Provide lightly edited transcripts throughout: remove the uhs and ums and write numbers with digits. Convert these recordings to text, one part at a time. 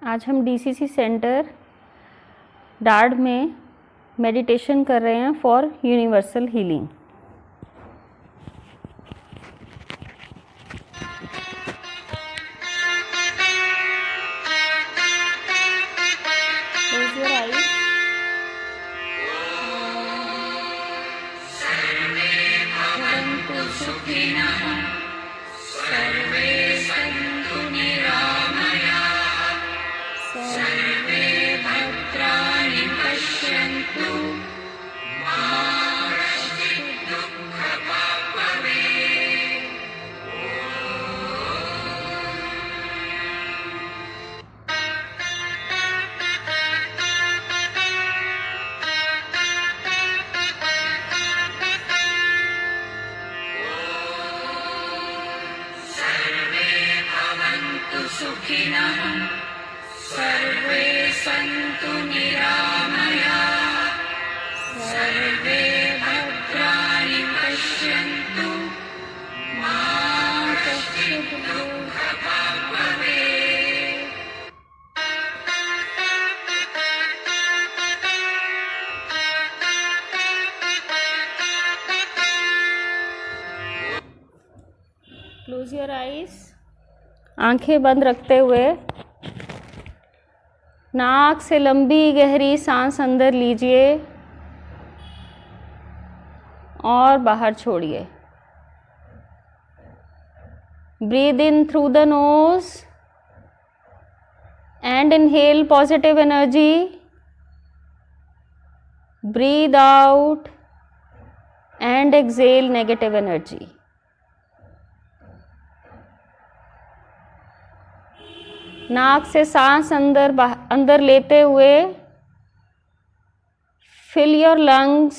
आज हम DCC centre डार्ड में मेडिटेशन कर रहे हैं for universal healing. Close your eyes. भवन्तु सुखिनः सर्वे सन्तु निरामयाः सर्वे भद्राणि पश्यन्तु मा कश्चित् दुःखभाग् भवेत्। सुखिनः सर्वे सन्तु निरामयाः सर्वे भद्राणि पश्यन्तु मा कश्चित् दुःखभाग् भवेत्। Close your eyes. आंखें बंद रखते हुए नाक से लंबी गहरी सांस अंदर लीजिए और बाहर छोड़िए। Breathe in through the nose and inhale positive energy. Breathe out and exhale negative energy. नाक से सांस अंदर लेते हुए फिल योर लंग्स,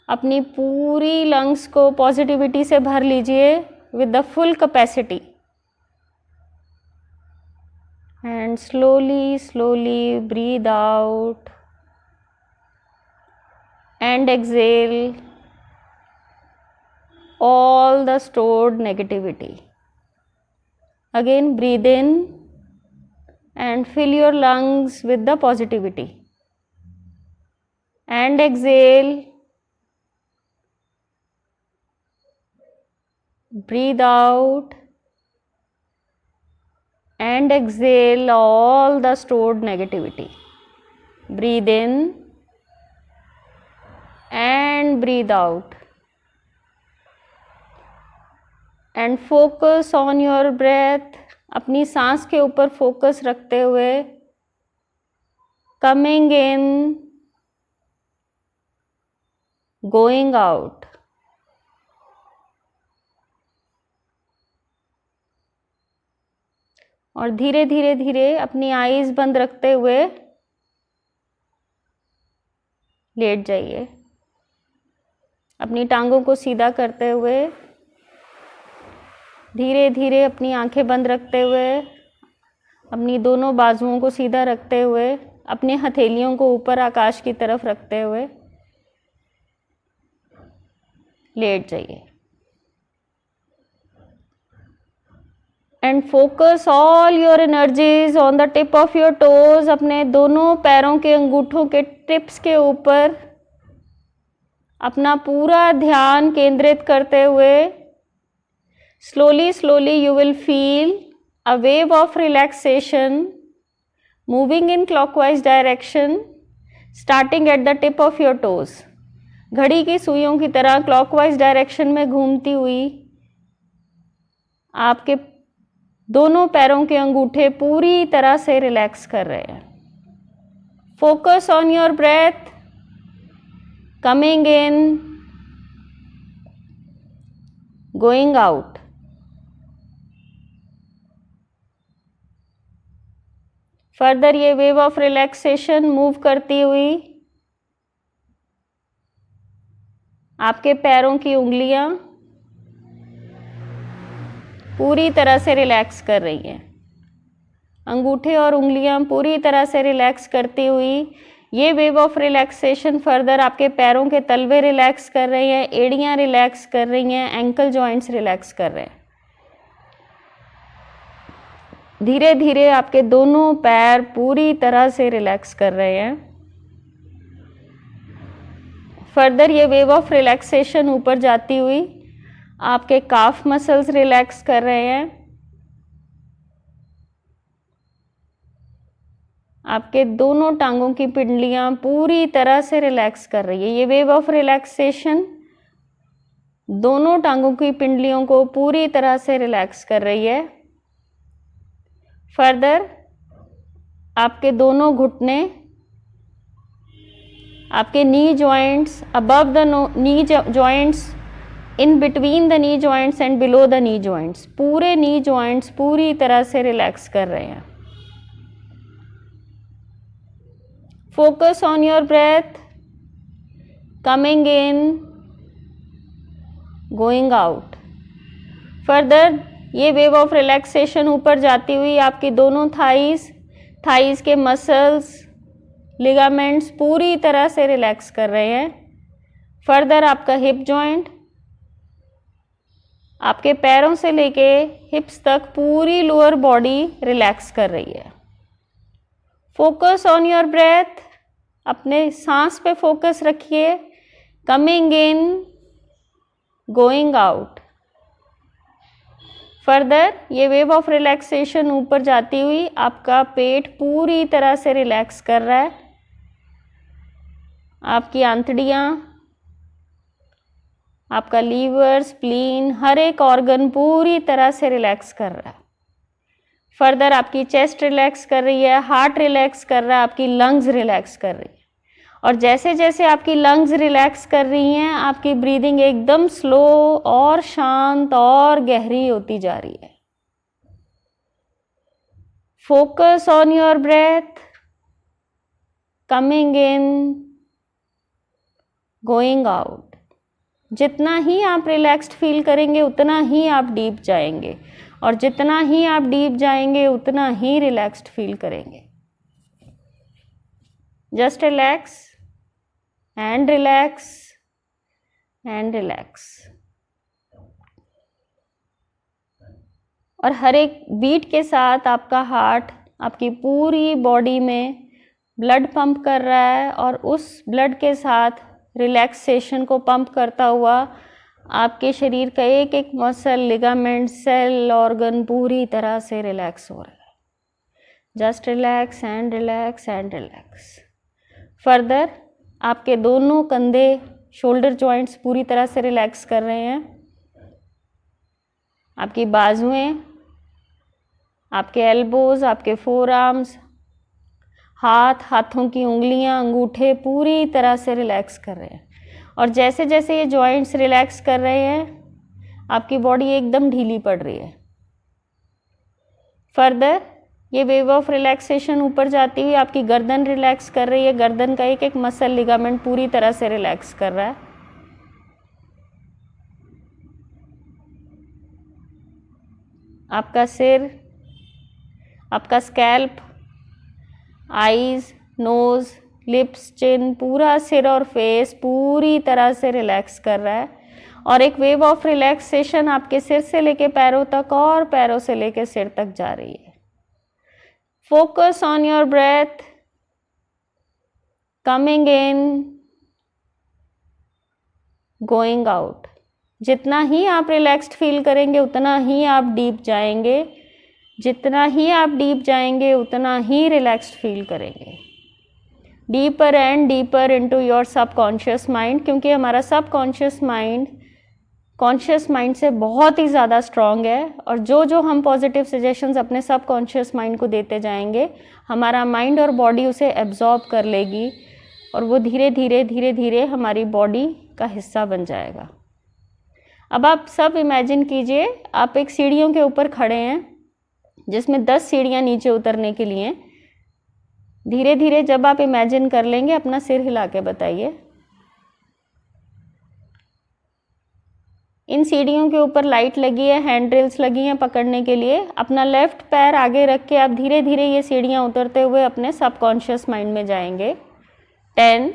अपनी पूरी लंग्स को पॉजिटिविटी से भर लीजिए with the full capacity and slowly slowly breathe out and exhale all the stored negativity. Again, breathe in and fill your lungs with the positivity and exhale. Breathe out and exhale all the stored negativity. Breathe in and breathe out. And focus on your breath, अपनी सांस के ऊपर focus रखते हुए coming in, going out. और धीरे धीरे धीरे अपनी आईज बंद रखते हुए लेट जाइए। अपनी टांगों को सीधा करते हुए धीरे धीरे अपनी आंखें बंद रखते हुए अपनी दोनों बाजुओं को सीधा रखते हुए अपने हथेलियों को ऊपर आकाश की तरफ रखते हुए लेट जाइए। And focus all your energies on the tip of your toes, अपने दोनों पैरों के अंगूठों के टिप्स के ऊपर अपना पूरा ध्यान केंद्रित करते हुए slowly slowly you will feel a wave of relaxation moving in clockwise direction starting at the tip of your toes. घड़ी की सुइयों की तरह clockwise direction में घूमती हुई आपके दोनों पैरों के अंगूठे पूरी तरह से रिलैक्स कर रहे हैं। Focus on your breath, coming in, going out. Further ये वेव ऑफ रिलैक्सेशन मूव करती हुई आपके पैरों की उंगलियां पूरी तरह से रिलैक्स कर रही हैं। अंगूठे और उंगलियां पूरी तरह से रिलैक्स करती हुई ये वेव ऑफ रिलैक्सेशन फर्दर आपके पैरों के तलवे रिलैक्स कर रही हैं, एड़ियां रिलैक्स कर रही हैं, एंकल जॉइंट्स रिलैक्स कर रहे हैं। धीरे धीरे आपके दोनों पैर पूरी तरह से रिलैक्स कर रहे हैं। फर्दर ये वेव ऑफ रिलैक्सेशन ऊपर जाती हुई आपके काफ मसल्स रिलैक्स कर रहे हैं, आपके दोनों टांगों की पिंडलियां पूरी तरह से रिलैक्स कर रही है। ये वेव ऑफ रिलैक्सेशन दोनों टांगों की पिंडलियों को पूरी तरह से रिलैक्स कर रही है। फर्दर आपके दोनों घुटने, आपके knee joints, above the knee joints, in between the knee joints and below the knee joints, पूरे नी जॉइंट्स पूरी तरह से रिलैक्स कर रहे हैं। Focus on your breath, coming in, going out. Further ये वेव ऑफ रिलैक्सेशन ऊपर जाती हुई आपकी दोनों थाइस के मसल्स, लिगामेंट्स पूरी तरह से रिलैक्स कर रहे हैं। फर्दर आपका हिप जॉइंट, आपके पैरों से लेके हिप्स तक पूरी लोअर बॉडी रिलैक्स कर रही है। फोकस ऑन योर ब्रेथ, अपने सांस पे फोकस रखिए, coming in, going out. Further ये वेव ऑफ रिलैक्सेशन ऊपर जाती हुई आपका पेट पूरी तरह से रिलैक्स कर रहा है, आपकी आंतड़ियाँ, आपका लीवर, स्प्लीन, हर एक ऑर्गन पूरी तरह से रिलैक्स कर रहा है। फर्दर आपकी चेस्ट रिलैक्स कर रही है, हार्ट रिलैक्स कर रहा है, आपकी लंग्स रिलैक्स कर रही है। और जैसे जैसे आपकी लंग्स रिलैक्स कर रही हैं, आपकी ब्रीदिंग एकदम स्लो और शांत और गहरी होती जा रही है। Focus on your breath, coming in, going out. जितना ही आप रिलैक्स्ड फील करेंगे उतना ही आप डीप जाएंगे, और जितना ही आप डीप जाएंगे उतना ही रिलैक्स्ड फील करेंगे। Just relax and relax and relax। और हर एक बीट के साथ आपका हार्ट आपकी पूरी बॉडी में ब्लड पंप कर रहा है, और उस ब्लड के साथ रिलैक्सेशन को पंप करता हुआ आपके शरीर का एक एक मसल, लिगामेंट, सेल, ऑर्गन पूरी तरह से रिलैक्स हो रहा है। Just relax and relax and relax. Further आपके दोनों कंधे, शोल्डर जॉइंट्स पूरी तरह से रिलैक्स कर रहे हैं। आपकी बाजुएं, आपके एल्बोज, आपके फोर आर्म्स, हाथों की उंगलियां, अंगूठे पूरी तरह से रिलैक्स कर रहे हैं। और जैसे जैसे ये जॉइंट्स रिलैक्स कर रहे हैं, आपकी बॉडी एकदम ढीली पड़ रही है। फर्दर ये वेव ऑफ रिलैक्सेशन ऊपर जाती हुई आपकी गर्दन रिलैक्स कर रही है। गर्दन का एक एक मसल, लिगामेंट पूरी तरह से रिलैक्स कर रहा है। आपका सिर, आपका स्कैल्प, आईज, नोज, लिप्स, चिन, पूरा सिर और फेस पूरी तरह से रिलैक्स कर रहा है। और एक वेव ऑफ रिलैक्सेशन आपके सिर से लेके पैरों तक और पैरों से लेके सिर तक जा रही है। Focus on your breath, coming in, going out। जितना ही आप रिलैक्स्ड फील करेंगे उतना ही आप डीप जाएंगे, जितना ही आप डीप जाएंगे उतना ही रिलैक्स्ड फील करेंगे। Deeper and deeper into your subconscious mind, क्योंकि हमारा सबकॉन्शियस माइंड कॉन्शियस माइंड से बहुत ही ज़्यादा स्ट्रॉन्ग है। और जो जो हम पॉजिटिव सजेशंस अपने सबकॉन्शियस माइंड को देते जाएंगे, हमारा माइंड और बॉडी उसे एब्जॉर्ब कर लेगी, और वो धीरे धीरे धीरे धीरे हमारी बॉडी का हिस्सा बन जाएगा। अब आप सब इमेजिन कीजिए, आप एक सीढ़ियों के ऊपर खड़े हैं जिसमें 10 सीढ़ियाँ नीचे उतरने के लिए। धीरे धीरे जब आप इमेजिन कर लेंगे, अपना सिर हिला के बताइए। इन सीढ़ियों के ऊपर लाइट लगी है, हैंड ड्रिल्स लगी हैं पकड़ने के लिए। अपना लेफ्ट पैर आगे रख के आप धीरे धीरे ये सीढ़ियाँ उतरते हुए अपने सबकॉन्शियस माइंड में जाएंगे। 10,